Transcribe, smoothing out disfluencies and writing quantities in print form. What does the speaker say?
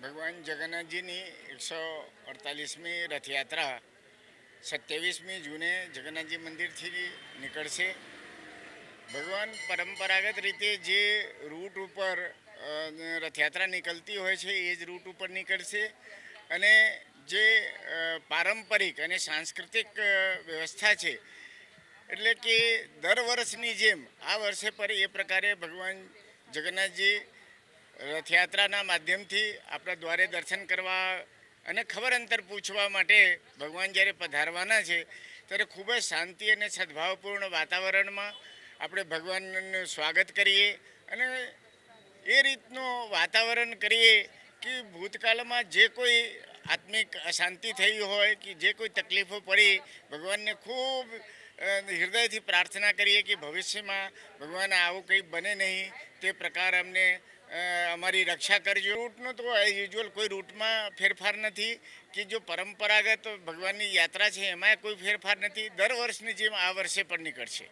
ભગવાન જગન્નાથજીની 148મી રથયાત્રા 27મી જૂને જગન્નાથજી મંદિરથી નીકળશે. ભગવાન પરંપરાગત રીતે જે રૂટ ઉપર રથયાત્રા નીકળતી હોય છે એ જ રૂટ ઉપર નીકળશે અને જે પારંપરિક અને સાંસ્કૃતિક વ્યવસ્થા છે, એટલે કે દર વર્ષની જેમ આ વર્ષે પર એ પ્રકારે ભગવાન જગન્નાથજી રથયાત્રાના માધ્યમથી આપણા દ્વારે દર્શન કરવા અને ખબર અંતર પૂછવા માટે ભગવાન જ્યારે પધારવાના છે ત્યારે ખૂબ જ શાંતિ અને સદભાવપૂર્ણ વાતાવરણમાં આપણે ભગવાનનું સ્વાગત કરીએ અને એ રીતનું વાતાવરણ કરીએ કે ભૂતકાળમાં જે કોઈ આત્મિક અશાંતિ થઈ હોય કે જે કોઈ તકલીફો પડી, ભગવાનને ખૂબ હૃદયથી પ્રાર્થના કરીએ કે ભવિષ્યમાં ભગવાન આવું કંઈ બને નહીં, તે પ્રકાર અમને અમારી રક્ષા કરજો. રૂટનો તો યુઝ્યુઅલ કોઈ રૂટમાં ફેરફાર નથી કે જો પરંપરાગત ભગવાનની યાત્રા છે એમાં કોઈ ફેરફાર નથી. દર વર્ષની જેમ આ વર્ષે પણ નીકળશે.